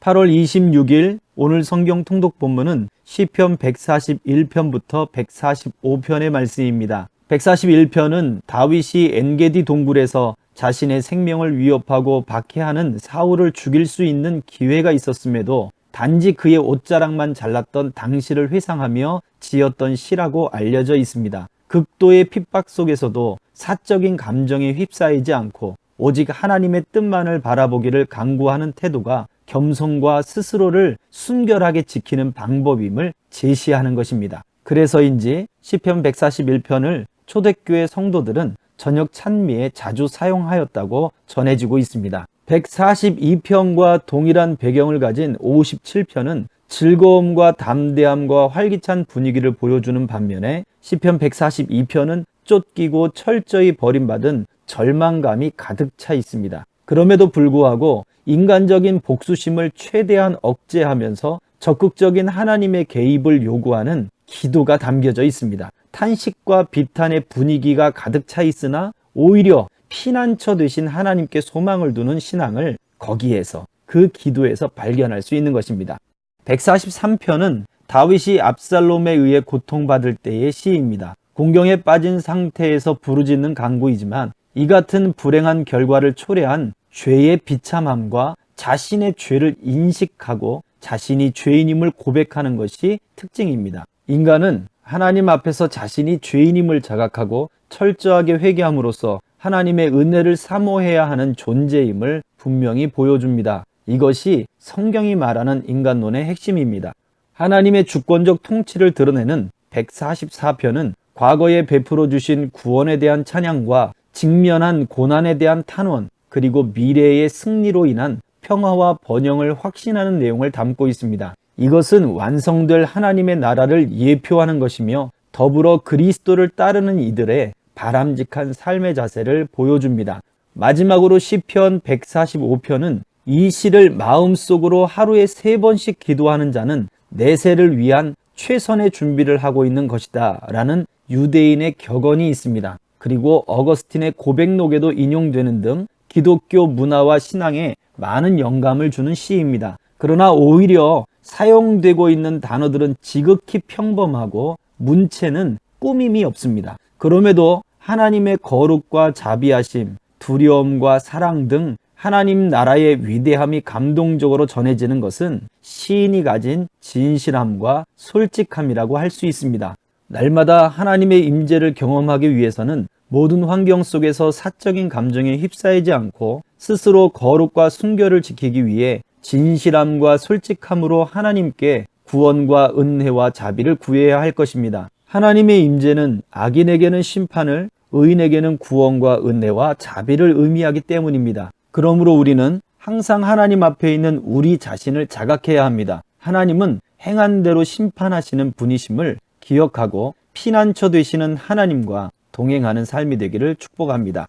8월 26일 오늘 성경 통독 본문은 시편 141편부터 145편의 말씀입니다. 141편은 다윗이 엔게디 동굴에서 자신의 생명을 위협하고 박해하는 사울을 죽일 수 있는 기회가 있었음에도 단지 그의 옷자락만 잘랐던 당시를 회상하며 지었던 시라고 알려져 있습니다. 극도의 핍박 속에서도 사적인 감정에 휩싸이지 않고 오직 하나님의 뜻만을 바라보기를 강구하는 태도가 겸손과 스스로를 순결하게 지키는 방법임을 제시하는 것입니다. 그래서인지 시편 141편을 초대교회 성도들은 저녁 찬미에 자주 사용하였다고 전해지고 있습니다. 142편과 동일한 배경을 가진 57편은 즐거움과 담대함과 활기찬 분위기를 보여주는 반면에 시편 142편은 쫓기고 철저히 버림받은 절망감이 가득 차 있습니다. 그럼에도 불구하고 인간적인 복수심을 최대한 억제하면서 적극적인 하나님의 개입을 요구하는 기도가 담겨져 있습니다. 탄식과 비탄의 분위기가 가득 차 있으나 오히려 피난처 되신 하나님께 소망을 두는 신앙을 거기에서 그 기도에서 발견할 수 있는 것입니다. 143편은 다윗이 압살롬에 의해 고통받을 때의 시입니다. 공경에 빠진 상태에서 부르짖는 간구이지만 이 같은 불행한 결과를 초래한 죄의 비참함과 자신의 죄를 인식하고 자신이 죄인임을 고백하는 것이 특징입니다. 인간은 하나님 앞에서 자신이 죄인임을 자각하고 철저하게 회개함으로써 하나님의 은혜를 사모해야 하는 존재임을 분명히 보여줍니다. 이것이 성경이 말하는 인간론의 핵심입니다. 하나님의 주권적 통치를 드러내는 144편은 과거에 베풀어 주신 구원에 대한 찬양과 직면한 고난에 대한 탄원, 그리고 미래의 승리로 인한 평화와 번영을 확신하는 내용을 담고 있습니다. 이것은 완성될 하나님의 나라를 예표하는 것이며 더불어 그리스도를 따르는 이들의 바람직한 삶의 자세를 보여줍니다. 마지막으로 시편 145편은 이 시를 마음속으로 하루에 3번씩 기도하는 자는 내세를 위한 최선의 준비를 하고 있는 것이다 라는 유대인의 격언이 있습니다. 그리고 어거스틴의 고백록에도 인용되는 등 기독교 문화와 신앙에 많은 영감을 주는 시입니다. 그러나 오히려 사용되고 있는 단어들은 지극히 평범하고 문체는 꾸밈이 없습니다. 그럼에도 하나님의 거룩과 자비하심, 두려움과 사랑 등 하나님 나라의 위대함이 감동적으로 전해지는 것은 시인이 가진 진실함과 솔직함이라고 할 수 있습니다. 날마다 하나님의 임재를 경험하기 위해서는 모든 환경 속에서 사적인 감정에 휩싸이지 않고 스스로 거룩과 순결을 지키기 위해 진실함과 솔직함으로 하나님께 구원과 은혜와 자비를 구해야 할 것입니다. 하나님의 임재는 악인에게는 심판을, 의인에게는 구원과 은혜와 자비를 의미하기 때문입니다. 그러므로 우리는 항상 하나님 앞에 있는 우리 자신을 자각해야 합니다. 하나님은 행한 대로 심판하시는 분이심을 기억하고 피난처 되시는 하나님과 동행하는 삶이 되기를 축복합니다.